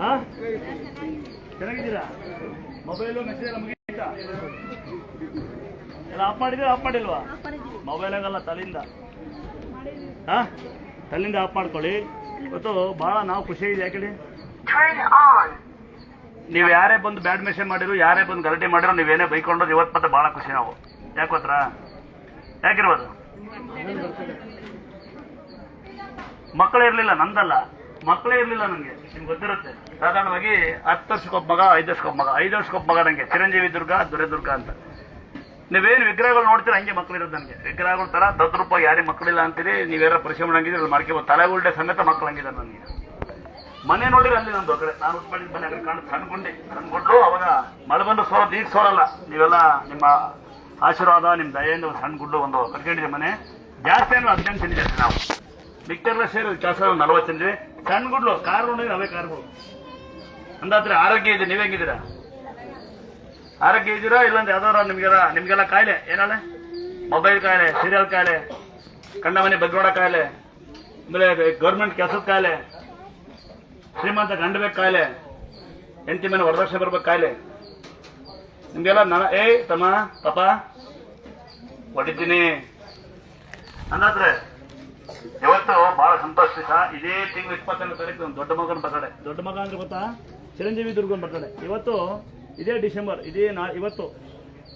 ಹಾ ಚೆನ್ನಾಗಿದ್ದೀರಾ? Mobile message ಎಲ್ಲ ಮುಗಿತಾ? ಎಲ್ಲ ಆಫ್ ಮಾಡಿದ್ರೆ ಆಫ್ ಮಾಡಿಲ್ವಾ? ಮೊಬೈಲಾಗಲ್ಲ, ತಲೆಯಿಂದ. ಹಾ, ತಲೆಯಿಂದ ಆಫ್ ಮಾಡ್ಕೊಳ್ಳಿ. ಇವತ್ತು ಭಾಳ ನಾವು ಖುಷಿಯಾಗಿದೆ. ಯಾಕೆ ನೀವು ಯಾರೇ ಬಂದು ಬ್ಯಾಡ್ ಮೆಸೇಜ್ ಮಾಡಿದ್ರು, ಯಾರೇ ಬಂದು ಗಲಾಟೆ ಮಾಡಿರೋ, ನೀವೇನೇ ಬೈಕೊಂಡ್ರು ಇವತ್ತು ಮತ್ತೆ ಭಾಳ ಖುಷಿ ನಾವು. ಯಾಕೆ ಗೊತ್ತಾ? ಯಾಕಿರ್ಬೋದು? ಮಕ್ಕಳೇ ಇರಲಿಲ್ಲ, ನಂದಲ್ಲ, ಮಕ್ಕಳೇ ಇರಲಿಲ್ಲ ನನಗೆ. ನಿಮ್ಗೆ ಗೊತ್ತಿರುತ್ತೆ, ಸಾಧಾರಣವಾಗಿ 10 ವರ್ಷಕ್ಕೊಬ್ಬ ಮಗ, 5 ವರ್ಷಕ್ಕೊಬ್ಬ ಮಗ, 5 ವರ್ಷಕ್ಕೊಬ್ಬ ಮಗ ನನಗೆ. ಚಿರಂಜೀವಿ ದುರ್ಗ, ದೊರೆದುರ್ಗ ಅಂತ. ನೀವೇನು ವಿಗ್ರಹಗಳು ನೋಡ್ತೀರಾ ಹಂಗೆ ಮಕ್ಕಳು ಇರೋದು ನನಗೆ. ವಿಗ್ರಹಗಳ ಥರ ದೊಡ್ಡ ರೂಪ ಯಾರೇ ಮಕ್ಕಳಿಲ್ಲ ಅಂತೀರಿ, ನೀವ್ಯಾರ ಪರಿಶ್ರಮ ಹಂಗಿದ್ರೆ ಅಲ್ಲಿ ಮಾಡ್ಕೋಬೋದು. ತಲೆ ಉಲ್ಟೆ ಸಮೇತ ಮಕ್ಕಳು ಹಂಗಿದ್ದಾರೆ ನನಗೆ. ಮನೆ ನೋಡಿದ್ರೆ ಅಲ್ಲಿ ನಂದು ಕಡೆ ನಾನು ಉಟ್ಕೊಂಡಿದ್ದ ಮನೆ ಅక్కడ ಕಾಣುತ್ತೆ, ಸಣ್ಣಗುಂಡು. ಅವಾಗ ಮಳೆ ಬಂದು ಸೋರೋದು, ಈಗ ಸೋರಲ್ಲ. ನೀವೆಲ್ಲ ನಿಮ್ಮ ಆಶೀರ್ವಾದ, ನಿಮ್ಮ ದಯೆಯಿಂದ ಒಂದು ಸಣ್ಣ ಗುಡ್ಡು ಒಂದು ಕಟ್ಕೊಂಡಿದೆ ಮನೆ. ಜಾಸ್ತಿ ಅಂದ್ರೆ 18 ಸೆಂಟಿ ಜಾಸ್ತಿ. ನಾವು ಮಿಕ್ಕೆಲ್ಲ ಸೇರಿ ಕೆಲಸ 40 ಸೆಂಟಿ. ಸಣ್ಣ ಗುಡ್ಲು ಕಾರ್ ನೋಡಿದ್ರೆ ಅವೇ ಕಾರ್ಗಳು. ಅಂದಾದ್ರೆ ಆರೋಗ್ಯ ಇದೆ. ನೀವ್ ಹೆಂಗಿದ್ದೀರಾ? ಆರೋಗ್ಯ ಇದ್ದೀರಾ? ಇಲ್ಲಾಂದ್ರೆ ಯಾವ್ದಾರ ನಿಮ್ಗೆಲ್ಲ ಕಾಯಿಲೆ ಏನಾಳೆ? ಮೊಬೈಲ್ ಕಾಯಿಲೆ, ಸೀರಿಯಲ್ ಕಾಯಿಲೆ, ಕಂಡ ಮನೆ ಬಗ್ಗೋಡ ಕಾಯಿಲೆ, ಆಮೇಲೆ ಗೌರ್ಮೆಂಟ್ ಕೆಲಸದ ಕಾಯಿಲೆ, ಶ್ರೀಮಂತ ಗಂಡಬೇಕು ಕಾಯಿಲೆ, ಹೆಂಡತಿ ಮನೆ ವರದಕ್ಷಿಣೆ ಬರ್ಬೇಕು ಕಾಯಿಲೆ, ನಿಮ್ಗೆಲ್ಲ ತಮ್ಮ ಪಾಪ ಹೊಡಿತೀನಿ ಅಂದಾದ್ರೆ ಇವತ್ತು ಬಹಳ ಸಂತೋಷ ದಿವಸ. ಇದೇ ತಿಂಗಳು 28ನೇ ತಾರೀಕು ದೊಡ್ಡ ಮಗನ ಬರ್ತಡೆ. ದೊಡ್ಡ ಮಗ ಅಂದ್ರೆ ಗೊತ್ತಾ? ಚಿರಂಜೀವಿ ದುರ್ಗನ್ ಬರ್ತಡೆ. ಇವತ್ತು ಇದೇ ಡಿಸೆಂಬರ್, ಇವತ್ತು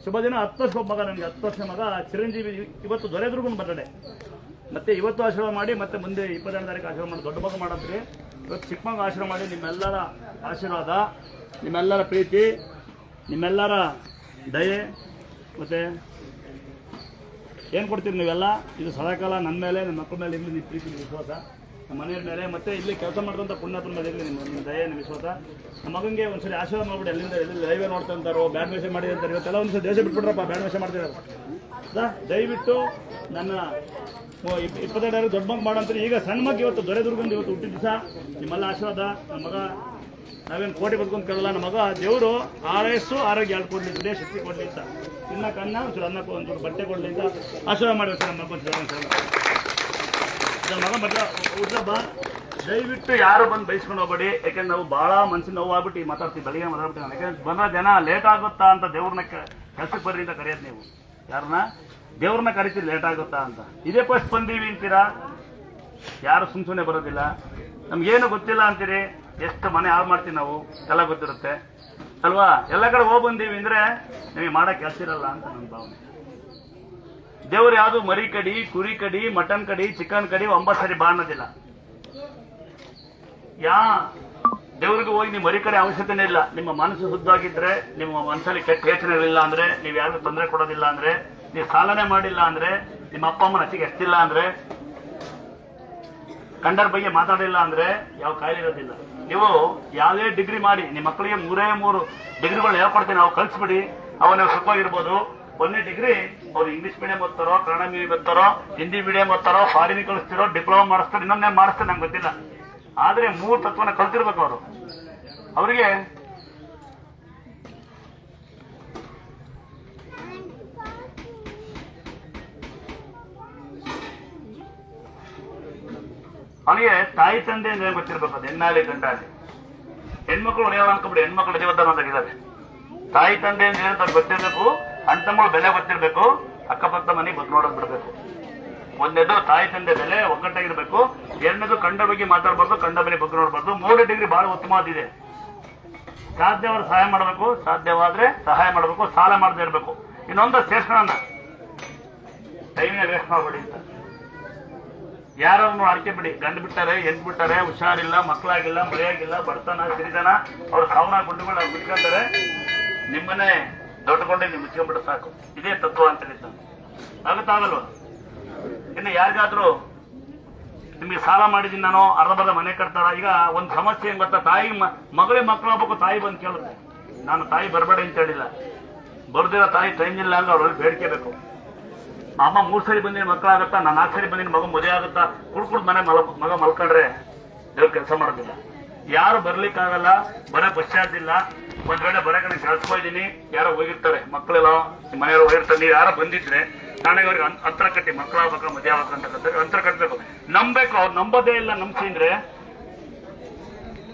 ಶುಭ ದಿನ. 10 ವರ್ಷ ಮಗ ನನಗೆ, 10 ವರ್ಷ ಮಗ ಚಿರಂಜೀವಿ. ಇವತ್ತು ದೊರೆದುರ್ಗನ್ ಬರ್ತಡೆ. ಮತ್ತೆ ಇವತ್ತು ಆಶೀರ್ವಾದ ಮಾಡಿ, ಮತ್ತೆ ಮುಂದೆ 22ನೇ ತಾರೀಕು ಆಶೀರ್ವಾದ ಮಾಡಿ. ದೊಡ್ಡ ಮಗ ಮಾಡಂತ್ರಿ. ಇವತ್ತು ಚಿಕ್ಕ ಮಗ ಆಶೀರ್ವಾದ ಮಾಡಿ. ನಿಮ್ಮೆಲ್ಲರ ಆಶೀರ್ವಾದ, ನಿಮ್ಮೆಲ್ಲರ ಪ್ರೀತಿ, ನಿಮ್ಮೆಲ್ಲರ ದಯೆ, ಮತ್ತೆ ಏನು ಕೊಡ್ತೀರಿ ನೀವೆಲ್ಲ, ಇದು ಸದಾಕಾಲ ನನ್ನ ಮೇಲೆ, ನನ್ನ ಮಕ್ಕಳ ಮೇಲೆ ಇರಲಿ ನಿಮ್ಮ ಪ್ರೀತಿ, ವಿಶ್ವಾಸ. ನಮ್ಮ ಮನೆಯ ಮೇಲೆ, ಮತ್ತೆ ಇಲ್ಲಿ ಕೆಲಸ ಮಾಡಿದಂಥ ಪುಣ್ಯಾತ್ಮನ ಮೇಲೆ ಇರಲಿ ನಿಮ್ಮ ದಯೆ, ನಿಮ್ಮ ವಿಶ್ವಾಸ. ನಮ್ಮ ಮಗನಿಗೆ ಒಂದ್ಸರಿ ಆಶೀರ್ವಾದ ಮಾಡ್ಬಿಡಿ. ಎಲ್ಲಿ ಲೈವೇ ನೋಡ್ತಾ ಅಂತಾರೋ, ಬ್ಯಾಡ್ ಮೆಸೇಜ್ ಮಾಡಿದೆ ಅಂತಾರೆ. ಇವತ್ತೆಲ್ಲ ಒಂದ್ಸರಿ ದೇಶ ಬಿಟ್ಬಿಟ್ರಪ್ಪ, ಬ್ಯಾಡ್ ಮೆಸೇಜ್ ಮಾಡ್ತಿದ್ದಾರೆ. ದಯವಿಟ್ಟು ನನ್ನ 22 ದೊಡ್ಡ ಮಗ ಮಾಡಂತಾರೆ. ಈಗ ಸಣ್ಣ ಮಗ ಇವತ್ತು ದೊರೆದುರ್ಗಂದು ಇವತ್ತು ಹುಟ್ಟಿದ ದಿವಸ. ನಿಮ್ಮೆಲ್ಲ ಆಶೀರ್ವಾದ. ನಮ್ಮ ಮಗ ನಾವೇನು ಕೋಟಿ ಬದುಕೊಂತ ಕೇಳಲ್ಲ. ನಮ್ಮ ಮಗ ದೇವರು ಆರೈಸು ಆರೋಗ್ಯ ಯಾರು ಕೊಡಲಿ, ದುಡಿಯೋ ಶಕ್ತಿ ಕೊಡಲಿ ಅಂತ, ತಿನ್ನಕ್ಕೆ ಅನ್ನ, ಒಂಚೂರು ಅನ್ನಕ್ಕೆ ಒಂಚೂರು ಬಟ್ಟೆ ಕೊಡಲಿ ಅಂತ ಆಶೀರ್ವಾದ ಮಾಡಬೇಕು. ನಮ್ಮ ಮಗ ಮಗ ಹುಟ್ಟಬ್ಬ. ದಯವಿಟ್ಟು ಯಾರು ಬಂದು ಬೈಸ್ಕೊಂಡು ಹೋಗ್ಬೇಡಿ. ಯಾಕೆಂದ್ರೆ ನಾವು ಭಾಳ ಮನಸ್ಸಿನ ನೋವು ಆಗ್ಬಿಟ್ಟು ಮಾತಾಡ್ತೀವಿ, ಬೆಳಿಗ್ಗೆ ಮಾತಾಡ್ತೀವಿ. ಯಾಕೆಂದ್ರೆ ಬಂದ ಜನ ಲೇಟ್ ಆಗುತ್ತಾ ಅಂತ ದೇವ್ರನ್ನ ಕೆಲ್ಸಕ್ಕೆ ಬರ್ರಿ ಅಂತ ಕರೆಯೋದು. ನೀವು ಯಾರನ್ನ ದೇವ್ರನ್ನ ಕರಿತೀರಿ ಲೇಟ್ ಆಗುತ್ತಾ ಅಂತ. ಇದೇ ಫಸ್ಟ್ ಬಂದೀವಿ ಅಂತೀರಾ, ಯಾರು ಸುಮ್ಮನೆ ಬರೋದಿಲ್ಲ. ನಮ್ಗೇನು ಗೊತ್ತಿಲ್ಲ ಅಂತೀರಿ. ಎಷ್ಟು ಮನೆ ಹಾಳು ಮಾಡ್ತೀವಿ ನಾವು, ಎಲ್ಲ ಗೊತ್ತಿರುತ್ತೆ ಅಲ್ವಾ? ಎಲ್ಲ ಕಡೆ ಹೋಗಿ ಬಂದೀವಿ ಅಂದ್ರೆ ನಿಮಗೆ ಮಾಡಕ್ಕೆ ಕೆಲಸ ಇರಲ್ಲ ಅಂತ ನನ್ನ ಭಾವನೆ. ದೇವ್ರು ಯಾವುದು ಮರಿ ಕಡಿ, ಕುರಿ ಕಡಿ, ಮಟನ್ ಕಡಿ, ಚಿಕನ್ ಕಡಿ 9 ಸರಿ ಬಾ ಅನ್ನೋದಿಲ್ಲ. ದೇವ್ರಿಗೆ ಹೋಗಿ ನೀವು ಮರಿ ಕಡೆ ಅವಶ್ಯಕತೆನೇ ಇಲ್ಲ. ನಿಮ್ಮ ಮನಸ್ಸು ಶುದ್ಧವಾಗಿದ್ರೆ, ನಿಮ್ಮ ಮನಸ್ಸಲ್ಲಿ ಕೆಟ್ಟ ಯೋಚನೆಗಳಿಲ್ಲ ಅಂದ್ರೆ, ನೀವು ಯಾರಿಗೂ ತೊಂದರೆ ಕೊಡೋದಿಲ್ಲ ಅಂದ್ರೆ, ನೀವು ಸಾಲನೆ ಮಾಡಿಲ್ಲ ಅಂದ್ರೆ, ನಿಮ್ಮ ಅಪ್ಪ ಅಮ್ಮನ ಹಚ್ಚಿಗೆ ಎಷ್ಟಿಲ್ಲ ಅಂದ್ರೆ, ಕಂಡರ ಬಗ್ಗೆ ಮಾತಾಡಿಲ್ಲ ಅಂದ್ರೆ ಯಾವ ಕಾಯಿಲೆ ಇರೋದಿಲ್ಲ. ನೀವು ಯಾವುದೇ ಡಿಗ್ರಿ ಮಾಡಿ ನಿಮ್ಮ ಮಕ್ಕಳಿಗೆ 3 ಡಿಗ್ರಿಗಳು ಹೇಳ್ಕೊಡ್ತೀನಿ, ನಾವು ಕಳಿಸ್ಬಿಡಿ. ಅವನ್ನ ಸುಖವಾಗಿರ್ಬೋದು. 1ನೇ ಡಿಗ್ರಿ ಅವ್ರು ಇಂಗ್ಲಿಷ್ ಮೀಡಿಯಂ ಓದ್ತಾರೋ, ಕನ್ನಡ ಮೀಡಿಯಂ ಓದ್ತಾರೋ, ಹಿಂದಿ ಮೀಡಿಯಂ ಓದ್ತಾರೋ, ಫಾರಿನ್ ಕಳಿಸ್ತಿರೋ, ಡಿಪ್ಲೊಮಾ ಮಾಡಿಸ್ತಾರೋ, ಇನ್ನೊಂದೇ ಮಾಡಿಸ್ತಾರೆ, ನಂಗೆ ಗೊತ್ತಿಲ್ಲ. ಆದ್ರೆ 3 ತತ್ವನ ಕಲ್ತಿರ್ಬೇಕು ಅವರು. ಅವರಿಗೆ ಅವನಿಗೆ ತಾಯಿ ತಂದೆ ಅಂದ್ರೆ ಗೊತ್ತಿರ್ಬೇಕು. ಅದು ಹೆಣ್ಣಾಗಲಿ ಗಂಡಾಗಲಿ. ಹೆಣ್ಮಕ್ಳು ಹೊಡೆಯಲ್ಲ ಅನ್ಕೊಬಿಡಿ, ಹೆಣ್ಮಕ್ಳು ದೇವದಾನ ತೆಗಿದ್ದಾರೆ. ತಾಯಿ ತಂದೆ ಅಂತ ಗೊತ್ತಿರ್ಬೇಕು, ಅಣ್ಣ ತಮ್ಮಗಳು ಬೆಲೆ ಗೊತ್ತಿರ್ಬೇಕು, ಅಕ್ಕಪಕ್ಕ ಮನೆ ಬದ್ ನೋಡೋದ್ ಬಿಡ್ಬೇಕು. ಒಂದೇದು ತಾಯಿ ತಂದೆ ಬೆಲೆ ಒಗ್ಗಟ್ಟಾಗಿರ್ಬೇಕು. 2ನೇದು ಕಂಡ ಬಗ್ಗೆ ಮಾತಾಡಬಾರ್ದು, ಕಂಡ ಮನೆ ಬಗ್ಗೆ ನೋಡ್ಬಾರ್ದು. 3 ಡಿಗ್ರಿ ಬಹಳ ಉತ್ತಮವಾದಿದೆ. ಸಾಧ್ಯವಾದ್ರೆ ಸಹಾಯ ಮಾಡಬೇಕು, ಸಾಧ್ಯವಾದ್ರೆ ಸಹಾಯ ಮಾಡಬೇಕು, ಸಾಲ ಮಾಡದೇ ಇರಬೇಕು. ಇನ್ನೊಂದು ಸೇರ್ಸ್ಕೊಳ್ಳೋಣ, ಟೈಮಿನ ವೇಸ್ಟ್ ಮಾಡಬೇಡಿ ಅಂತ. ಯಾರನ್ನು ಅಡಿಕೆ ಬಿಡಿ. ಗಂಡು ಬಿಟ್ಟಾರೆ, ಹೆಣ್ಣು ಬಿಟ್ಟಾರೆ, ಹುಷಾರಿಲ್ಲ, ಮಕ್ಕಳಾಗಿಲ್ಲ, ಮರೆಯಾಗಿಲ್ಲ, ಬಡತನ, ಸಿರಿತನ, ಅವ್ರ ಸಾವನ ಗುಂಡುಗಳು ಅವ್ರು ಬಿಟ್ಕೊಂತಾರೆ. ನಿಮ್ಮನ್ನೇ ದೊಡ್ಡಕೊಂಡೆ ನೀವು ಮುಚ್ಕೊಂಡ್ಬಿಟ್ಟು ಸಾಕು. ಇದೇ ತತ್ವ ಅಂತ ಹೇಳಿದ್ದ. ಆಗುತ್ತಾಗಲ್ವ? ಇನ್ನು ಯಾರಿಗಾದ್ರೂ ನಿಮಗೆ ಸಾಲ ಮಾಡಿದೀನಿ ನಾನು, ಅರ್ಧ ಮನೆ ಕಟ್ತಾರ. ಈಗ ಒಂದು ಸಮಸ್ಯೆ ಏನ್ ಗೊತ್ತಾ? ತಾಯಿ ಮಗಳೇ ಮಕ್ಕಳು ಹೋಗ್ಬೇಕು, ತಾಯಿ ಬಂದು ಕೇಳುತ್ತೆ. ನಾನು ತಾಯಿ ಬರಬೇಡಿ ಅಂತ ಹೇಳಿಲ್ಲ, ಬರ್ದಿರೋ ತಾಯಿ ಟೈಮ್ ಇಲ್ಲ ಅಂದ್ರೆ ಅವ್ರಲ್ಲಿ ಬೇಡಿಕೆ ಬೇಕು. ಅಮ್ಮ 3 ಸರಿ ಬಂದಿನ ಮಕ್ಕಳಾಗತ್ತಾ, ನಾನು 4 ಸರಿ ಬಂದಿನ ಮಗ ಮದುವೆ ಆಗುತ್ತಾ, ಕುಡ್ಕುಡ್ ಮನೆ ಮಗ ಮಲ್ಕೊಂಡ್ರೆ ದೇವ್ರ ಕೆಲಸ ಮಾಡೋದಿಲ್ಲ. ಯಾರು ಬರ್ಲಿಕ್ಕಾಗಲ್ಲ, ಬರೋ ಬಸ್ ಚಾರ್ಜ್ ಇಲ್ಲ. ಒಂದ್ ವೇಳೆ ಬರೋ ಕಡೆ ಕಳ್ಸ್ಕೊಯ್ದೀನಿ, ಯಾರೋ ಹೋಗಿರ್ತಾರೆ, ಮಕ್ಕಳೆಲ್ಲ ಮನೆಯವರು ಹೋಗಿರ್ತಾರೆ. ನೀವು ಯಾರೋ ಬಂದಿದ್ರೆ ನಾಳೆ ಅವ್ರಿಗೆ ಅಂತರ ಕಟ್ಟಿ, ಮಕ್ಕಳಾಗಬೇಕ ಮದುವೆ ಆಗ್ಬೇಕಂತ ಅಂತರ ಕಟ್ಟಬೇಕು. ನಂಬೇಕು. ಅವ್ರು ನಂಬೋದೇ ಇಲ್ಲ. ನಂಬಿಸಿ ಅಂದ್ರೆ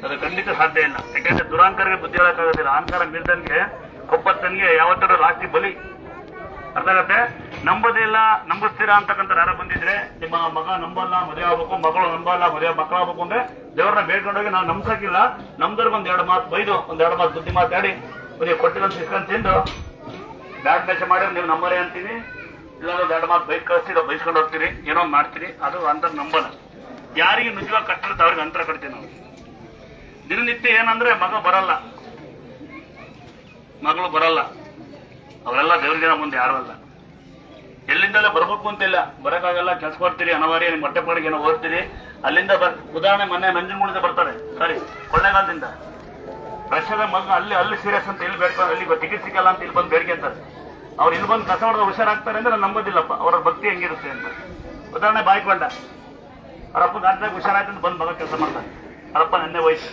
ಅದು ಖಂಡಿತ ಸಾಧ್ಯ ಇಲ್ಲ. ಯಾಕೆಂದ್ರೆ ದುರಾಂಕರಿಗೆ ಬುದ್ಧಿ ಹೇಳಕ್ಕಾಗೋದಿಲ್ಲ. ಅಹಂಕಾರ ಮೀರ್ದನ್ಗೆ ಕೊಪ್ಪತ್ತನ್ಗೆ ಯಾವತ್ತಾದ್ರೂ ಲಾಸ್ಟಿಗೆ ಬಲಿ. ಅರ್ಥ ಆಗತ್ತೆ? ನಂಬೋದಿಲ್ಲ, ನಂಬಿಸ್ತೀರಾ ಅಂತಕ್ಕಂಥ ಯಾರ ಬಂದಿದ್ರೆ ನಿಮ್ಮ ಮಗ ನಂಬಲ್ಲ ಮದುವೆ ಆಗ್ಬೇಕು, ಮಗಳು ನಂಬಲ್ಲ ಮದುವೆ ಮಕ್ಕಳಾಗಬೇಕು ಅಂದ್ರೆ ದೇವ್ರನ್ನ ಬೇಡ್ಕೊಂಡೋಗಿ ನಾವು ನಂಬ್ಸಕ್ಕಿಲ್ಲ, ನಮ್ದವ್ರಿಗೆ ಒಂದೆರಡು ಮಾತು ಬೈದು ಒಂದೆರಡು ಮಾತು ಬುದ್ಧಿ ಮಾತಾಡಿ ಬರೀ ಕೊಟ್ಟಿರೋದು ಇಸ್ಕೊಂಡು ತಿಂದು ಬ್ಯಾಡ್ ಮೆಸೇಜ್ ಮಾಡಿ ನೀವು ನಂಬರೇ ಅಂತೀನಿ, ಇಲ್ಲ ಒಂದೆರಡು ಮಾತು ಬೈಕ್ ಕಳಿಸ್ತೀರ ಬೈಸ್ಕೊಂಡು ಹೋಗ್ತೀರಿ, ಏನೋ ಮಾಡ್ತೀರಿ, ಅದು ಅಂತ ನಂಬಲ್ಲ. ಯಾರಿಗೆ ನಿಜವಾಗಿ ಕಷ್ಟ ಇರುತ್ತೆ ಅವ್ರಿಗೆ ಅಂತರ ಕಟ್ತೀವಿ ನಾವು. ದಿನನಿತ್ಯ ಏನಂದ್ರೆ ಮಗ ಬರಲ್ಲ, ಮಗಳು ಬರಲ್ಲ, ಅವರೆಲ್ಲ ದೇವ್ರಿಗೆ ಮುಂದೆ ಯಾರು ಅಲ್ಲ. ಎಲ್ಲಿಂದಲೇ ಬರ್ಬೇಕು ಅಂತಿಲ್ಲ, ಬರೋಕ್ಕಾಗಲ್ಲ, ಕೆಲ್ಸ ಕೊಡ್ತೀರಿ, ಅನವಾರ್ಯ ನಿಮ್ಮ ಹೊಟ್ಟೆ ಪಾಡಿಗೆ ಏನೋ ಓದ್ತೀರಿ, ಅಲ್ಲಿಂದ ಉದಾಹರಣೆ ಮೊನ್ನೆ ನಂಜನಗೂಡಿಂದ ಬರ್ತಾರೆ, ಸಾರಿ ಕೊಳ್ಳೇಗಾಲದಿಂದ ರಷ್ಯಾದ ಮಗ ಅಲ್ಲಿ ಸೀರಿಯಸ್ ಅಂತ ಇಲ್ಲಿ ಬೇಡ್ಕೊಂಡು ಅಲ್ಲಿ ಟಿಕೆಟ್ ಸಿಗಲ್ಲ ಅಂತ ಇಲ್ಲಿ ಬಂದು ಬೇಡಿಕೆ ಅಂತಾರೆ. ಅವ್ರು ಇಲ್ಲಿ ಬಂದು ಕಸ ಹೊಡೆದ ಹುಷಾರಾಗ್ತಾರೆ ಅಂದ್ರೆ ನಾನು ನಂಬೋದಿಲ್ಲಪ್ಪ ಅವ್ರ ಭಕ್ತಿ ಹೆಂಗಿರುತ್ತೆ ಅಂತ. ಉದಾಹರಣೆ ಬಾಯ್ಕೊಂಡ ಅವರಪ್ಪ ಗಾಡಿದಾಗ ಹುಷಾರಾಯ್ತು ಅಂತ ಬಂದು ಮಗ ಕೆಲಸ ಮಾಡ್ತಾರೆ, ಅವರಪ್ಪ ನೆನ್ನೆ ವಯಸ್ಸು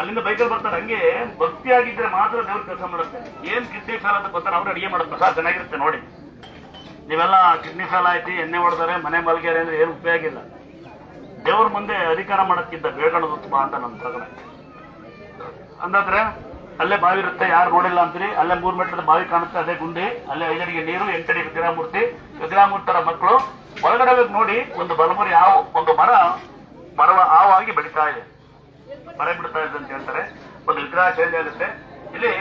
ಅಲ್ಲಿಂದ ಬೈಕಲ್ಲಿ ಬರ್ತಾರೆ. ಹಂಗೆ ಭಕ್ತಿ ಆಗಿದ್ರೆ ಮಾತ್ರ ದೇವ್ರ ಕೆಲಸ ಮಾಡುತ್ತೆ. ಏನ್ ಕಿಡ್ನಿ ಫೇಲ್ ಅಂತ ಬರ್ತಾರೆ, ಅವ್ರು ಅಡಿಗೆ ಮಾಡೋದು ಪ್ರಸಾದ ಚೆನ್ನಾಗಿರುತ್ತೆ ನೋಡಿ. ನೀವೆಲ್ಲ ಕಿಡ್ನಿ ಫೇಲ್ ಆಯ್ತು, ಎಣ್ಣೆ ಹೊಡೆದಾರೆ, ಮನೆ ಮಲ್ಗ್ಯಾರೆ ಅಂದ್ರೆ ಏನು ಉಪಯೋಗ ಇಲ್ಲ. ದೇವ್ರ ಮುಂದೆ ಅಧಿಕಾರ ಮಾಡೋಕ್ಕಿಂತ ಬೇಡ್ಕೊಳ್ಳೋದು ಉತ್ತಮ ಅಂತ ನಮ್ಮ ತಗಡೆ. ಅಂದಾದ್ರೆ ಅಲ್ಲೇ ಬಾವಿ ಇರುತ್ತೆ, ಯಾರು ನೋಡಿಲ್ಲ ಅಂತೀರಿ, ಅಲ್ಲೇ 3 ಮೀಟರ್ ಬಾವಿ ಕಾಣುತ್ತೆ, ಅದೇ ಗುಂಡಿ, ಅಲ್ಲೇ 5 ಅಡಿಗೆ ನೀರು, 8 ಅಡಿ ವಿಗ್ರಹಮೂರ್ತರ ಮಕ್ಕಳು ಒಳಗಡೆ ನೋಡಿ ಒಂದು ಬಲಮುರಿ ಒಂದು ಮರ ಹಾವಾಗಿ ಬೆಳೀತಾ ಇದೆ, ಮರ ಬಿಡ್ತಾ ಇದೆ ಅಂತ ಹೇಳ್ತಾರೆ. ಒಂದು ವಿಗ್ರಹ ಚೇಂಜ್ ಆಗುತ್ತೆ. ಇಲ್ಲಿ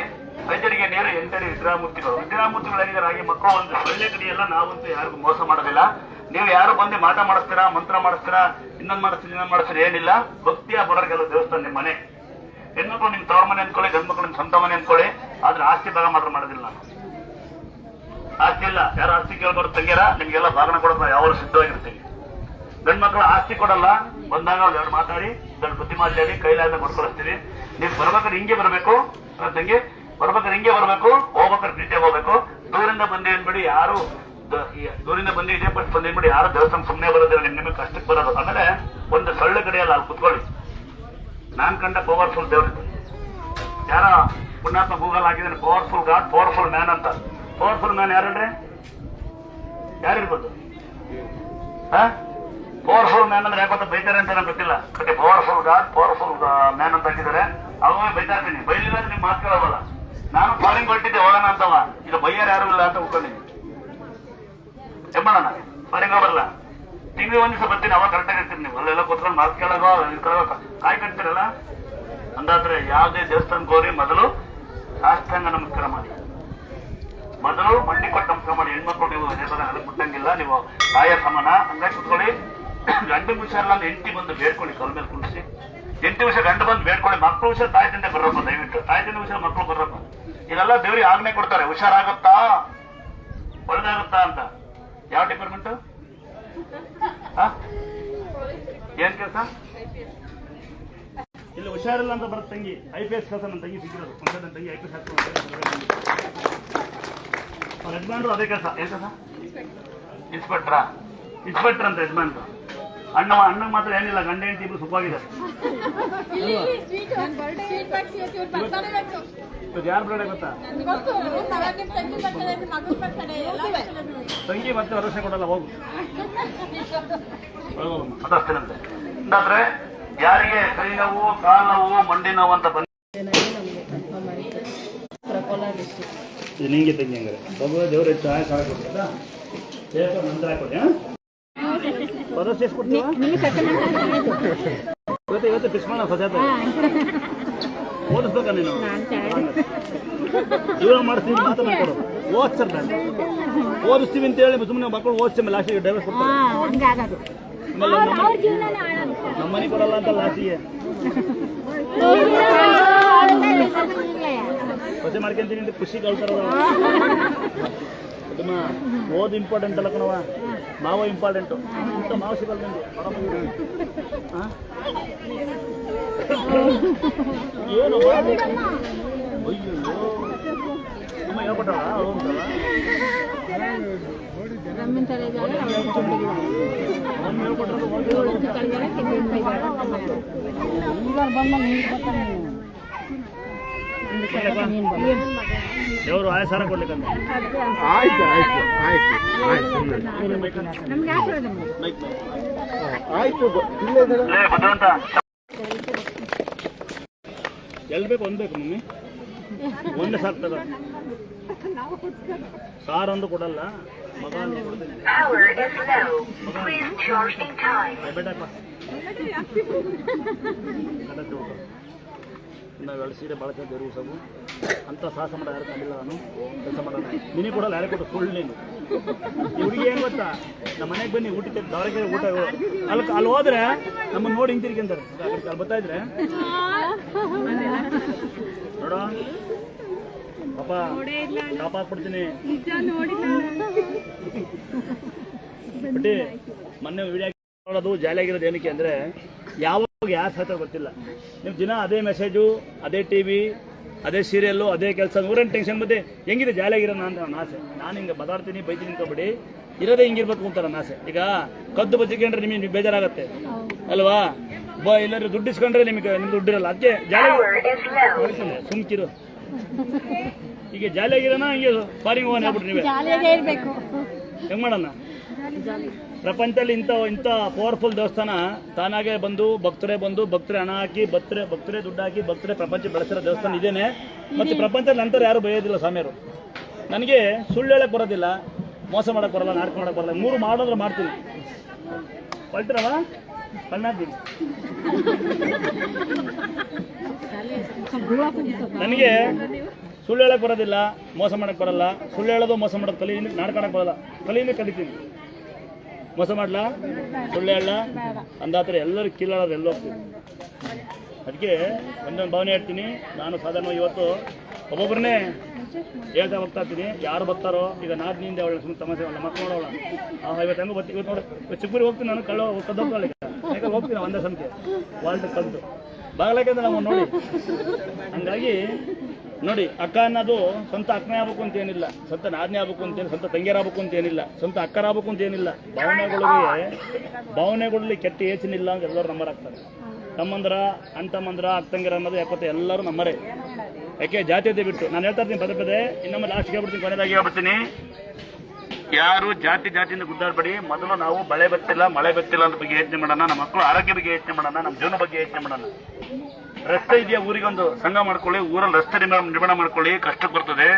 5 ಅಡಿಗೆ ನೀರು, 8 ಅಡಿ ವಿಗ್ರಹಮೂರ್ತಿಗಳಾಗಿದ್ದಾರೆ. ಹಾಗೆ ಮಕ್ಕಳು ಒಂದು ಒಳ್ಳೆ ಕಡೆಯಲ್ಲ, ನಾವಂತೂ ಯಾರಿಗೂ ಮೋಸ ಮಾಡೋದಿಲ್ಲ. ನೀವು ಯಾರು ಬಂದು ಮಾಟ ಮಾಡಿಸ್ತೀರಾ, ಮಂತ್ರ ಮಾಡಿಸ್ತೀರಾ, ಇನ್ನೊಂದು ಮಾಡಿಸ್ತೀರಾ ಏನಿಲ್ಲ. ಭಕ್ತಿಯ ಬರೋರಿಗೆಲ್ಲ ದೇವಸ್ಥಾನ ನಿಮ್ಮ ಮನೆ. ಹೆಣ್ಮಕ್ಳು ನಿಮ್ ತವರ ಮನೆ ಅನ್ಕೊಳ್ಳಿ, ಗಂಡು ಮಕ್ಕಳು ನಿಮ್ ಸ್ವಂತ ಮನೆ ಅನ್ಕೊಳ್ಳಿ, ಆದ್ರೆ ಆಸ್ತಿ ಭಾಗ ಮಾತ್ರ ಮಾಡೋದಿಲ್ಲ ನಾನು. ಆಸ್ತಿ ಇಲ್ಲ, ಯಾರು ಆಸ್ತಿ ಕೇಳ್ಬಾರ್ದು ತಂಗ್ಯಾರ, ನಿಮ್ಗೆಲ್ಲ ಭಾಗನ ಕೊಡೋದು ಯಾವಾಗ ಸಿದ್ಧವಾಗಿರ್ತೀವಿ. ಗಂಡು ಮಕ್ಕಳು ಆಸ್ತಿ ಕೊಡಲ್ಲ, ಬಂದಾಗ ಅವ್ರು ಎರಡು ಮಾತಾಡಿ ದೊಡ್ಡ ಬುದ್ಧಿ ಮಾತಾಡಿ ಕೈಲಾದ ಕೊಡ್ಕೊಳಿಸ್ತೀವಿ. ನೀವು ಬರ್ಬೇಕಾದ್ರೆ ಹಿಂಗೆ ಬರಬೇಕು ತಂಗಿ, ಬರ್ಬೇಕಾದ್ರೆ ಹಿಂಗೆ ಬರಬೇಕು, ಹೋಗ್ಬೇಕಾದ್ರೆ ಪ್ರೀತಿಯಾಗಿ ಹೋಗ್ಬೇಕು. ದೂರಿಂದ ಬಂದಿ ಅನ್ಬಿಡಿ, ಯಾರು ದೂರಿಂದ ಬಂದು ಇದೇ ಫಸ್ಟ್ ಬಂದು ಅನ್ಬಿಡಿ, ಯಾರು ದೇವಸ್ಥಾನ ಸುಮ್ಮನೆ ಬರೋದಿಲ್ಲ, ನಿಮಗೆ ಕಷ್ಟಕ್ಕೆ ಬರೋದು. ಆಮೇಲೆ ಒಂದು ಸೊಳ್ಳೆ ಕಡೆಯಲ್ಲ, ಅಲ್ಲಿ ಕುತ್ಕೊಳ್ಳಿ. ನಾನ್ ಕಂಡ ಪವರ್ಫುಲ್ ದೇವ್ರಿದ್ದು ಯಾರ ಪುಣ್ಯಾತ್ಮ ಗೂಗಲ್ ಹಾಕಿದ್ರೆ ಪವರ್ಫುಲ್ ಗಾಡ್ ಪವರ್ಫುಲ್ ಮ್ಯಾನ್ ಅಂತ. ಪವರ್ಫುಲ್ ಮ್ಯಾನ್ ಯಾರನ್ರಿ? ಯಾರಿರ್ಬೋದು? ಪವರ್ಫುಲ್ ಮ್ಯಾನ್ ಅಂದ್ರೆ ಯಾಕಂತ ಬೈತಾರೆ ಅಂತ ನನಗೆ ಗೊತ್ತಿಲ್ಲ. But powerful god powerful man ಅಂತ ಹಾಕಿದ್ದಾರೆ. ಅವಾಗ ಬೈತಾ ಇರ್ತೀನಿ, ಬೈಲಿಲ್ಲ ನಿಮ್ ಮಾತು ಕೇಳೋಲ್ಲ. ನಾನು ಫಾರಿನ್ ಹೊರಟಿದ್ದೆ ಹೋಗೋಣ ಅಂತವ, ಈಗ ಬೈಯರ್ ಯಾರು ಇಲ್ಲ ಅಂತ ಉಳ್ಕೊಂಡಿದ್ದೀನಿ. ಎಮ್ಮಣ್ಣ ಫಾರಿನ್ ಬರಲ್ಲ, ತಿಂಗಳು ಒಂದ್ ದಿವಸ ಬರ್ತೀನಿ, ಅವಾಗ ಕರೆಕ್ಟಾಗಿ ಇರ್ತೀನಿ. ನೀವು ಅಲ್ಲೆಲ್ಲ ಕೂತ್ಕೊಂಡು ಮಾತು ಕೇಳೋದು ಕಾಯಿ ಕಟ್ತೀರಲ್ಲ. ಅಂದಾದ್ರೆ ಯಾವುದೇ ದೇವಸ್ಥಾನಕ್ಕೆ ಹೋಗಿ ಮೊದಲು ಸಾಷ್ಟಾಂಗ ನಮಸ್ಕಾರ ಮಾಡಿ, ಮೊದಲು ಮಂಡಿ ಕೊಟ್ಟು ನಮಸ್ಕಾರ ಮಾಡಿ. ಹೆಣ್ಮಕ್ಳು ನೀವು ಅದಕ್ಕೆ ಬಿಟ್ಟಂಗಿಲ್ಲ, ನೀವು ತಾಯ ಸಮಾನ. ಹಂಗಾಗಿ ಕುತ್ಕೊಳ್ಳಿ. ಗಂಡು ವಿಷಯ ಎಲ್ಲ ಹೆಂಡತಿ ಬಂದು ಬೇಡ್ಕೊಳ್ಳಿ, ಕಲ್ ಮೇಲೆ ಕುಣಿಸಿ. ಹೆಂಡತಿ ವಿಷಯ ಗಂಡು ಬಂದು ಬೇಡ್ಕೊಳ್ಳಿ. ಮಕ್ಕಳು ವಿಷಯ ತಾಯಿ ತಂದೆ ಬರ್ರಪ್ಪ, ದಯವಿಟ್ಟು ತಾಯಿ ತಂದೆ ವಿಷಯ ಮಕ್ಕಳು ಬರ್ರಪ್ಪ. ಇದೆಲ್ಲ ದೇವ್ರಿಗೆ ಆಜ್ಞೆ ಕೊಡ್ತಾರೆ, ಹುಷಾರಾಗುತ್ತಾ ಒಳ್ಳೆದಾಗುತ್ತಾ ಅಂತ. ಯಾವ ಡಿಪಾರ್ಟ್ಮೆಂಟ್? ಏನ್ ಕೆಲಸ? ಇಲ್ಲಿ ಹುಷಾರಿಲ್ಲ ಅಂತ ಬರುತ್ತೆ ತಂಗಿ, IPS ಕೆಲಸ ನನ್ನ ತಂಗಿ ಸಿಕ್ಕಿರೋದು. ನನ್ನ ತಂಗಿ IPS ಅವ್ರ ಯಜಮಾನ್ರು ಅದೇ ಕೆಲಸ. ಏನ್ ಕೆಲಸ? ಇನ್ಸ್ಪೆಕ್ಟರ್ ಅಂತ ಯಜಮಾನ್ರು. ಅಣ್ಣಗೆ ಮಾತ್ರ ಏನಿಲ್ಲ, ಗಂಡ ಹೆಂಡತಿ ಇಬ್ರು ಸುಖವಾಗಿದ್ದಾರೆ. ಯಾರು ಬರಡೆ ಗೊತ್ತಾ? ತಂಗಿ ಮತ್ತೆ ಭರವಸೆ ಕೊಡಲ್ಲ, ಹೋಗು ಅದಷ್ಟೇನಂತೆ. ಅಂದ್ರೆ ಯಾರಿಗೆ ಕೈ ನೋವು, ಕಾಲು ನೋವು, ಮಂಡಿ ನೋವು ಅಂತ ಬಂದ ನಿಂಗೆ ತಂಗಿ ಹಂಗಾರೆ ಭಗವ ದೇವ್ರ ಹೆಚ್ಚು ಆಯ ಸಾಲ ಕೊಡ್ತದ ನಂತರ ಹಾಕೊಡಿ. ಭರವಸೆ ಎಷ್ಟು ಕೊಡ್ತೀವ? ಇವತ್ತು ಫಿಕ್ಸ್ ಮಾಡೋಣ. ಸದ್ಯದ ಓದಿಸ್ಬೇಕ ನೀನು? ಇವಾಗ ಮಾಡ್ತೀವಿ ಮಾತ್ರ ಕೊಡು. ಓದಿಸ್ತಾರೆ ನಾನು ಓದಿಸ್ತೀವಿ ಅಂತ ಹೇಳಿ ಸುಮ್ಮನೆ ಮಕ್ಕಳು ಓದಿಸಿ ಮೇಲೆ ಲಾಸ್ಟಿಗೆ ಡೈವರ್ಸ್ ಕೊಡ್ತಾರೆ. ನಮ್ಮ ಮನೆ ಕೊಡಲ್ಲ ಅಂತ ಲಾಸ್ಟಿಗೆ ಹೊಸೆ ಮಾಡ್ಕೊಂತೀನಿ ಅಂತ ಖುಷಿ ಕಳ್ತಾರ. ಓದು ಇಂಪಾರ್ಟೆಂಟ್ ಅಲ್ಲ ಕಣವ, ಮಾವ ಇಂಪಾರ್ಟೆಂಟು. ಇಂಥ ಮಾವ ಸಿಗಲ್ಲ ನಿಮಗೆ. ಏನು ಅಯ್ಯೋ ನಿಮ್ಮ ಹೇಳ್ಕೊಟ್ಟಲ್ಲ ಹೋಗ್ತಲ್ಲ. ದೇವರು ಆಯಸಾರ ಕೊಡ್ಲಿಕ್ಕಂತ. ಆಯ್ತು ಆಯ್ತು ಆಯ್ತು ಆಯ್ತು ಆಯ್ತು. ಎಲ್ಲಿ ಬೇಕು ಒಂದು ಬೇಕು ಮಮ್ಮಿ, ಒಂದೇ ಸಾಕು ತಗೋ. ಸಾರೊಂದು ಕೊಡಲ್ಲ ಮಗ ಬೇಡಪ್ಪ. ನಾವು ಎರಡು ಸೀರೆ ಭಾಳ ಚೆನ್ನಾಗಿ ದೇವ್ರಿಗೆ ಸಬು ಅಂತ ಸಾಹಸ ಮಾಡೋ ಯಾರು ಕಂಡಿಲ್ಲ. ನಾನು ಕೆಲಸ ಮಾಡೋಣ ನಿನಗೆ ಕೊಡಲ್ಲ, ಯಾರೇ ಕೊಟ್ಟು ಸುಳ್ಳು ನೀನು. ಹುಡುಗಿ ಏನು ಗೊತ್ತಾ, ನಮ್ಮ ಮನೆಗೆ ಬನ್ನಿ ಊಟಕ್ಕೆ ದವರಿಗೆ ಊಟ ಅಲ್ಲಿ ಹೋದ್ರೆ ನಮ್ಮನ್ನು ನೋಡಿ ಹಿಂತಿರ್ಗಿ ಅಂತಾರೆ. ಅಲ್ಲಿ ಬರ್ತಾ ಇದ್ರೆ ನೋಡೋ ಪಾಪ ಟಾಪ್ ಹಾಕ್ಬಿಡ್ತೀನಿ. ಬಟ್ಟಿ ಮೊನ್ನೆ ವಿಡಿಯೋ ನೋಡೋದು ಜಾಲಿಯಾಗಿರೋದು ಏನಕ್ಕೆ ಅಂದರೆ ಯಾವಾಗ ಯಾರು ಸಾಯ್ತ ಗೊತ್ತಿಲ್ಲ. ನೀವು ದಿನ ಅದೇ ಮೆಸೇಜು, ಅದೇ ಟಿ ವಿ, ಅದೇ ಸೀರಿಯಲ್ಲು, ಅದೇ ಕೆಲಸ, ನೂರೇನು ಟೆನ್ಷನ್ ಮತ್ತೆ ಹೆಂಗಿದೆ ಜಾಲಿಯಾಗಿರೋಣ ಅಂತ ನನ್ನ ಆಸೆ. ನಾನು ಹಿಂಗೆ ಬದಾಡ್ತೀನಿ ಬೈತೀನಿ ಅನ್ಕೊಬೇಡಿ, ಇರೋದೇ ಹಿಂಗಿರ್ಬೇಕು ಅಂತ ನನ್ನ ಆಸೆ. ಈಗ ಕದ್ದು ಬಚ್ಚಿಕೊಂಡ್ರೆ ನಿಮಗೆ ಬೇಜಾರಾಗತ್ತೆ ಅಲ್ವಾ, ಎಲ್ಲರೂ ದುಡ್ಡು ಇಸ್ಕೊಂಡ್ರೆ ನಿಮಗೆ ದುಡ್ಡಿರಲ್ಲ. ಅದಕ್ಕೆ ಜಾಲಿ ಸುಮ್ಕಿರು. ಈಗ ಜಾಲಿಯಾಗಿರೋಣ ಹಿಂಗೆ ಫಾರಿಂಗ್ ಹೋಗೋಣ ಹೇಳ್ಬಿಟ್ರಿ ನೀವೇ ಹೆಂಗೆ ಮಾಡೋಣ. ಪ್ರಪಂಚದಲ್ಲಿ ಇಂಥ ಪವರ್ಫುಲ್ ದೇವಸ್ಥಾನ ತಾನಾಗೆ ಬಂದು ಭಕ್ತರೇ ಹಣ ಹಾಕಿ ಭಕ್ತರೇ ದುಡ್ಡು ಹಾಕಿ ಭಕ್ತರೇ ಪ್ರಪಂಚ ಬೆಳೆಸಿರೋ ದೇವಸ್ಥಾನ ಇದೇನೆ. ಮತ್ತು ಪ್ರಪಂಚದಲ್ಲಿ ನಂತರ ಯಾರು ಬೈಯೋದಿಲ್ಲ ಸ್ವಾಮಿಯರು. ನನಗೆ ಸುಳ್ಳು ಹೇಳಕ್ಕೆ ಬರೋದಿಲ್ಲ, ಮೋಸ ಮಾಡಕ್ಕೆ ಬರಲ್ಲ, ನಾಟಕ ಮಾಡಕ್ಕೆ ಬರಲ್ಲ. 3 ಮಾಡೋದ್ರೆ ಮಾಡ್ತೀನಿ. ಹೊಲ್ತಿರವ ಕಣ್ಣಾಗ್ತೀನಿ. ನನಗೆ ಸುಳ್ಳು ಹೇಳಕ್ಕೆ ಬರೋದಿಲ್ಲ, ಮೋಸ ಮಾಡಕ್ಕೆ ಬರಲ್ಲ. ಸುಳ್ಳು ಹೇಳೋದು ಮೋಸ ಮಾಡೋದು ಕಲಿ, ನಾಟಕ ಮಾಡಕ್ಕೆ ಬರಲ್ಲ. ಕಲಿಯಿಂದ ಕಲಿತೀನಿ. ಮೋಸ ಮಾಡಲ್ಲ, ಸುಳ್ಳು ಹೇಳಲ್ಲ ಅಂದಾತ್ರೆ ಎಲ್ಲರೂ ಕೀಳೋದು ಎಲ್ಲ ಹೋಗ್ತೀನಿ. ಅದಕ್ಕೆ ಒಂದೊಂದು ಭಾವನೆ ಹೇಳ್ತೀನಿ. ನಾನು ಸಾಧಾರಣ ಇವತ್ತು ಒಬ್ಬೊಬ್ಬರನ್ನೇ ಹೇಳ್ತಾ ಹೋಗ್ತಾ ಇರ್ತೀನಿ. ಯಾರು ಬರ್ತಾರೋ ಈಗ ನಾದಿನಿಂದ ಅವಳ ಸುಮ್ಮನೆ ತಮಾಷೆ ಅಲ್ಲ, ಮತ್ತೆ ನೋಡೋಣ ಇವತ್ತು ಹೆಂಗೋ ಬರ್ತೀವಿ. ಇವತ್ತು ನೋಡಿ ಚಿಕ್ಕೂರಿಗೆ ಹೋಗ್ತೀನಿ ನಾನು, ಕದ್ದೋಗ್ತಾಳೆ. ಯಾಕಂದ್ರೆ ಹೋಗ್ತೀನಿ ಒಂದೇ ಸಂಖ್ಯೆ ವಾಲ್ಟ್ ಕದ್ದು ಬಾಗಲಾಕಂದ್ರೆ ನಾವು ನೋಡಿ. ಹಂಗಾಗಿ ನೋಡಿ, ಅಕ್ಕ ಅನ್ನೋದು ಸ್ವಂತ ಅಕ್ಕನೇ ಆಗ್ಬೇಕು ಅಂತ ಏನಿಲ್ಲ, ಸ್ವಂತ ನಾದನೇ ಆಗ್ಬೇಕು ಅಂತೇನು, ಸ್ವಂತ ತಂಗಿಯರಾಗಬೇಕು ಅಂತ ಏನಿಲ್ಲ, ಸ್ವಂತ ಅಕ್ಕರಾಗಬೇಕು ಅಂತ ಏನಿಲ್ಲ. ಭಾವನೆಗಳಲ್ಲಿ ಕೆಟ್ಟ ಏಚಿನಿಲ್ಲ ಅಂತ ಎಲ್ಲರೂ ನಂಬರಾಗ್ತಾರೆ. ತಮ್ಮಂದ್ರ ಅಣ್ತಮ್ಮಂದ್ರ ಅಕ್ಕಂಗಿರ ಅನ್ನೋದು ಯಾಕತ್ತೆ ಎಲ್ಲರೂ ನಮ್ಮರೇ. ಯಾಕೆ ಜಾತಿಯತೆ ಬಿಟ್ಟು ನಾನು ಹೇಳ್ತಾ ಇರ್ತೀನಿ ಪದೇ ಇನ್ನೊಮ್ಮೆ ಲಾಸ್ಟ್ ಹೇಳ್ಬಿಡ್ತೀನಿ, ಕೊನೆಯದಾಗಿ ಹೇಳ್ಬಿಡ್ತೀನಿ. ಯಾರು ಜಾತಿಯಿಂದ ಗುದ್ದಾಡಬೇಡಿ. ಮೊದಲು ನಾವು ಮಳೆ ಬತ್ತಿಲ್ಲ ಅನ್ನೋ ಬಗ್ಗೆ ಯೋಚನೆ ಮಾಡೋಣ, ನಮ್ಮ ಮಕ್ಕಳು ಆರೋಗ್ಯ ಬಗ್ಗೆ ಯೋಚನೆ ಮಾಡೋಣ, ನಮ್ಮ ಜೀವನ ಬಗ್ಗೆ ಯೋಚನೆ ಮಾಡೋಣ. ರಸ್ತೆ ಇದೆಯಾ, ಊರಿಗೊಂದು ಸಂಘ ಮಾಡ್ಕೊಳ್ಳಿ, ಊರಲ್ಲಿ ರಸ್ತೆ ನಿರ್ಮಾಣ ಮಾಡ್ಕೊಳ್ಳಿ, ಕಷ್ಟಕ್ಕೆ ಬರ್ತದೆ.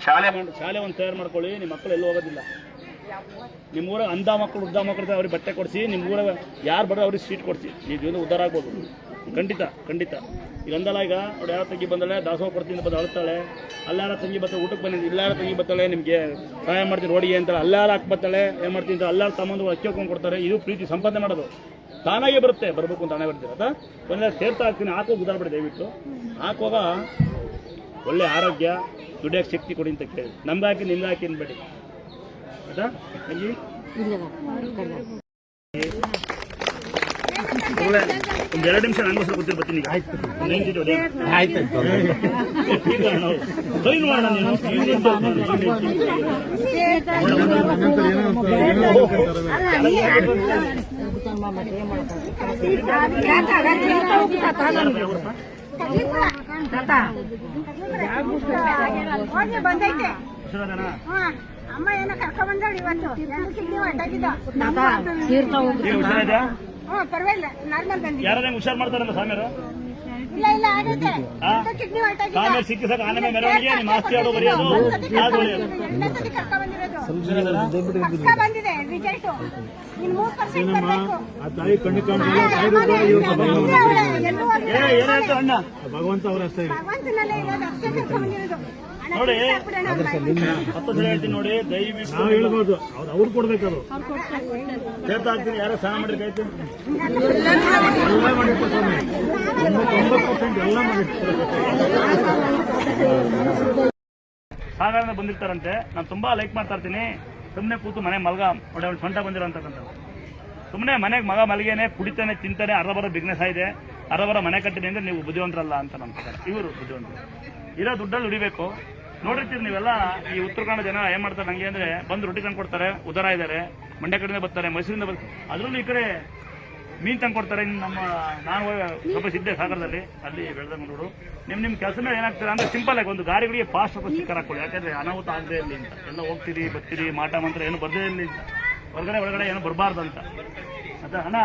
ಶಾಲೆ ಒಂದು ತಯಾರು ಮಾಡ್ಕೊಳ್ಳಿ, ನಿಮ್ಮ ಮಕ್ಕಳು ಎಲ್ಲೂ ಹೋಗೋದಿಲ್ಲ. ನಿಮ್ಮೂರ ಅಂಧ ಮಕ್ಕಳು ಉದ್ದ ಮಕ್ಕಳು ಅವ್ರಿಗೆ ಬಟ್ಟೆ ಕೊಡಿಸಿ, ನಿಮ್ಮೂರ ಯಾರು ಬರೋ ಅವ್ರಿಗೆ ಸೀಟ್ ಕೊಡಿಸಿ, ನೀವು ಜೀವನ ಉದ್ಧಾರ ಆಗ್ಬೋದು. ಖಂಡಿತ ಈಗ ಅಂದಲ್ಲ. ಈಗ ಅವ್ರು ಯಾರ ತಂಗಿ ಬಂದಳೆ ದಾಸೋಹ ಕೊಡ್ತೀನಿ ಬಂದು ಅಳ್ತಾಳೆ, ಅಲ್ಲಾರ ತಂಗಿ ಬರ್ತಾಳೆ ಊಟಕ್ಕೆ ಬಂದಿದ್ದು, ಇಲ್ಲಾರ ತಂಗಿ ಬರ್ತಾಳೆ ನಿಮಗೆ ಸಹಾಯ ಮಾಡ್ತೀನಿ ರೋಡಿಗೆ ಅಂತಾಳೆ, ಅಲ್ಲಾರ ಹಾಕಿ ಬರ್ತಾಳೆ ಏನು ಮಾಡ್ತೀನಿ ಅಂತ ಅಲ್ಲಾರ ತಮ್ಮಂದು ಅಕ್ಕಿ ಹಾಕೊಂಡು ಕೊಡ್ತಾರೆ. ಇದು ಪ್ರೀತಿ ಸಂಪಾದನೆ ಮಾಡೋದು ತಾನಾಗೆ ಬರುತ್ತೆ, ಬರಬೇಕು ಅಂತ ಹಣೆ ಬರ್ತೀರ ಆಯ್ತಾ. ಕೊನೆಯಲ್ಲಿ ಸೇರ್ತಾ ಹಾಕ್ತೀನಿ, ಹಾಕೋ ಗುದ್ದಾಡ್ಬೇಡಿ ದಯವಿಟ್ಟು. ಹಾಕುವಾಗ ಒಳ್ಳೆ ಆರೋಗ್ಯ, ದುಡಿಯೋಕ್ಕೆ ಶಕ್ತಿ ಕೊಡಿ ಅಂತ ಕೇಳಿ. ನಮ್ಗೆ ಹಾಕಿ ನಿಮ್ಗೆ ಹಾಕಿ ಅನ್ಬೇಡಿ ಆಯ್ತಾ. ತಂಗಿ ಒಂದು 2 ನಿಮಿಷ ನನಗೋಸ್ಕರ ಗೊತ್ತಿರ ಬರ್ತೀನಿ. ಅಮ್ಮ ಏನೋ ಕರ್ಕೊಂಡ್ ಬಂದಳು ಇವತ್ತು. ಪರವಾಗಿಲ್ಲ, ನಾರ್ಮಲ್ ಬಂದಿದೆ. ಯಾರು ಹುಷಾರ್ ಮಾಡ್ತಾರಲ್ಲ ಸ್ವಾಮಿಯರು? ಇಲ್ಲ ಆಗೈತೆ. ಕಿಡ್ನಿ ಹೊರಟಾಗಿದೆ. ಸ್ವಾಮಿ ಸಿಕ್ಕಿಸಾಕ ಆನೆ ಮೆರವಣಿಗೆ ನಿಮ್ಮ ಆಸ್ತಿ ಆಡೋ ಬರೆಯೋದು ಇನ್ನೊಂದ್ಸತಿ ಕರ್ಕೊಂಡ್ ಬಂದಿರೋದು. ಅಕ್ಕ ಬಂದಿದೆ ರಿಸಲ್ಟ್. ಇನ್ನು 3% ಬರ್ಬೇಕು. ಆ ತಾಯಿ ಕಣ್ಣು ಏನಂತ ಅಣ್ಣ ಭಗವಂತ ಅವ್ರ ಅಷ್ಟೇ ಭಗವಂತನಲ್ಲೇ ಇರೋದು, ಅಷ್ಟೇ ಕರ್ಕೊಂಡ್ ಬಂದಿರೋದು. ನೋಡಿ 10 ಸಲ ಹೇಳ್ತೀನಿ ನೋಡಿ, ದಯವಿಟ್ಟು ನಾವು ಹೇಳ್ಬೋದು, ಅವ್ರು ಕೊಡ್ಬೇಕದು. ಸೇರ್ತ ಹಾಕ್ತೀನಿ. ಯಾರೋ ಸ್ನಾನ ಮಾಡಿರ್ಕಾಯ್ತು ಎಲ್ಲ ಮಾಡಿರ್ತಾರೆ ಸ್ವಾಮಿ, 90% ಎಲ್ಲ ಮಾಡಿರ್ತಾರೆ. ಸಾಧಾರಣ ಬಂದಿರ್ತಾರಂತೆ. ನಾನು ತುಂಬಾ ಲೈಕ್ ಮಾಡ್ತಾ ಇರ್ತೀನಿ. ಸುಮ್ಮನೆ ಕೂತು ಮನೆ ಮಲ್ಗ ಒಳ್ಳೆ ಒಂದು ಸೊಂಟ ಬಂದಿರೋ ಅಂತಕ್ಕಂಥ ಸುಮ್ಮನೆ ಮನೆಗೆ ಮಗ ಮಲಗೇನೆ, ಕುಡಿತಾನೆ, ತಿಂತಾನೆ, ಅರ್ಧ ಬಿಸ್ನೆಸ್ ಆಗಿದೆ, ಅರ್ಧ ಮನೆ ಕಟ್ಟಿದೆ ಅಂದ್ರೆ ನೀವು ಬುದ್ಧಿವಂತರಲ್ಲ ಅಂತ ನಮ್ಮ ಪ್ರಕಾರ. ಇವರು ಬುದ್ಧಿವಂತರು. ಇರೋ ದುಡ್ಡಲ್ಲಿ ಉಳಿಬೇಕು. ನೋಡಿರ್ತೀರಿ ನೀವೆಲ್ಲ, ಈ ಉತ್ತರ ಕನ್ನಡ ಜನ ಏನ್ ಮಾಡ್ತಾರೆ ನಂಗೆ ಅಂದ್ರೆ, ಬಂದು ರೊಟ್ಟಿ ತಂದು ಕೊಡ್ತಾರೆ, ಉದಾರ ಇದ್ದಾರೆ, ಮಂಡ್ಯ ಕಡೆಯಿಂದ ಬರ್ತಾರೆ, ಮೈಸೂರಿಂದ ಬರ್ತಾರೆ, ಅದರಲ್ಲೂ ಈ ಕಡೆ ಮೀನು ತಂದು ಕೊಡ್ತಾರೆ. ನಾನು ಸ್ವಲ್ಪ ಸಿದ್ದೆ ಸಾಗರದಲ್ಲಿ, ಅಲ್ಲಿ ಬೆಳೆದ ನೋಡು. ನಿಮ್ಮ ಕೆಲಸ ಮೇಲೆ ಏನಾಗ್ತಾರೆ ಅಂದ್ರೆ ಸಿಂಪಲ್ ಆಗಿ ಒಂದು ಗಾಡಿಗಳಿಗೆ ಫಾಸ್ಟ್ ಸ್ವಲ್ಪ ಸ್ಟಿಕ್ಕರ್ ಹಾಕೊಳ್ಳಿ. ಯಾಕಂದ್ರೆ ಅನಾಹುತ ಆಗದೆ ಇರಲಿ ಅಂತ. ಎಲ್ಲ ಹೋಗ್ತೀರಿ ಬರ್ತೀರಿ, ಮಾಟ ಮಂತ್ರ ಏನು ಬರ್ದೇ ಇರಲಿ ಅಂತ, ಒಳಗಡೆ ಏನು ಬರಬಾರ್ದು ಅಂತ. ಅದ ಹಣ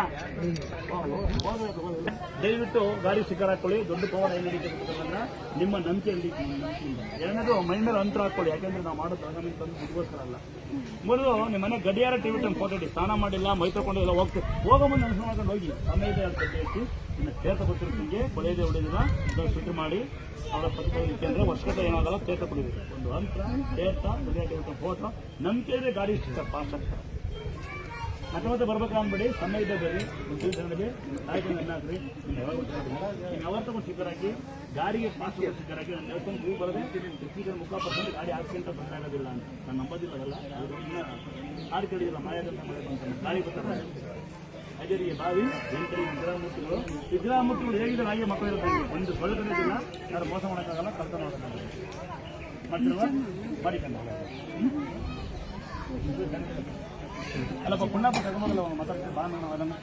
ದಯವಿಟ್ಟು ಗಾಡಿ ಸ್ಟಿಕ್ಕರ್ ಹಾಕೊಳ್ಳಿ. ದೊಡ್ಡ ಪವರ್ ಏನು ನಡೀತದೆ ನಿಮ್ಮ ನಂಬಿಕೆಯಲ್ಲಿ. ಎರಡನೇದು ಮೈ ಮೇಲೆ ಅಂತರ ಹಾಕೊಳ್ಳಿ, ಯಾಕಂದ್ರೆ ನಾವು ಮಾಡೋದು ಆಗಾಮಿ ತಂದು ದುಡ್ಗೋಸ್ಕರ ಅಲ್ಲ. ಮೊದಲು ನಿಮ್ಮ ಮನೆ ಗಡಿಯಾರ ಟಿವಿ ಟೈಮ್ ಫೋಟೋ ಇಡಿ. ಸ್ನಾನ ಮಾಡಿಲ್ಲ, ಮೈ ತಗೊಂಡಿಲ್ಲ, ಹೋಗೋ ಮುಂದೆ ಅನುಸರ ಮಾಡ್ಕೊಂಡು ಹೋಗಿ ಸಮಯದ ಗಡ್ಡೆ ಇಟ್ಟು ಇನ್ನು ತೀರ್ಥ ಗೊತ್ತಿರ್ತಿಗೆ ಕೊಳೆಯದೆ ಹೊಡೆದಿಲ್ಲ ಇದನ್ನು ಶುದ್ಧ ಮಾಡಿ ಅವರ ಪತ್ರಕ್ಕೆ ಅಂದರೆ ವರ್ಷಗಟ್ಟೆ ಏನಾಗಲ್ಲ ತೀರ್ಥ ಕೊಡಿಬೇಕು. ಒಂದು ಅಂತರ ತೀರ್ಥ ಗಡಿಯಾರ ಟಿವಿ ಟೈಮ್ ಫೋಟೋ ನಂಬಿಕೆ ಇದೆ. ಗಾಡಿ ಸ್ಟಿಕ್ಕರ್ ಪಾಸ್ ಆಗ್ತಾರೆ. ಮತ್ತೆ ಬರ್ಬೇಕು ಅನ್ಬೇಡಿ, ಸಮಯ ಇದೆ ಬರ್ರಿ. ಮುಖ್ಯಮಂತ್ರಿಗಳಿಗೆ ಆಯ್ಕೆ ಹಾಕ್ರಿ. ನೀವು ಯಾವಾಗ ತಗೊಂಡು ಸ್ಟಿಕ್ಕರ್ ಹಾಕಿ ಗಾಡಿಗೆ ಪಾಸ್ ಸ್ಟಿಕ್ಕರ್ ಹಾಕಿ ನಾನು ಹೇಳ್ಕೊಂಡು ನೀವು ಬರೋದೇ ಸ್ಟಿಕ್ಕರ್ ಮುಖ ಪರ್ಸೆಂಟ್ ಗಾಡಿ ಆಕ್ಸಿಡೆಂಟ್ ಬಂದಾಗೋದಿಲ್ಲ ಅಂತ ನಾನು ನಂಬೋದಿಲ್ಲಲ್ಲ. ಗಾಡಿ ಕಡಿದಿಲ್ಲ ಮಾಯಾದಂತ ಗಾಡಿ ಬರ್ತಾರೆ. ಅಜರಿಗೆ ಬಾವಿ ಎಂಟರಿ ವಿಗ್ರಹಮೂರ್ತಿಗಳು ಹೇಗಿದ್ದಾರೆ ಹಾಗೆ ಮಕ್ಕಳು ಇರ್ತಾರೆ. ಒಂದು ಸೊಳ್ಳೆದಿಲ್ಲ, ಯಾರು ಮೋಸ ಮಾಡೋಕ್ಕಾಗಲ್ಲ, ಕಲ್ತ ಮಾಡೋಕ್ಕಾಗಲ್ಲ. ಮಾಡ್ತಿಲ್ವಾ ಮಾಡಿಕೊಂಡು ಅಲ್ಲಪ್ಪ ಪುಣ್ಯಪ್ಪ ತಗೊಂಡಲ್ಲ ಮಾತಾಡ್ತೀವಿ ಬಾ ನಾನು ಅದನ್ನು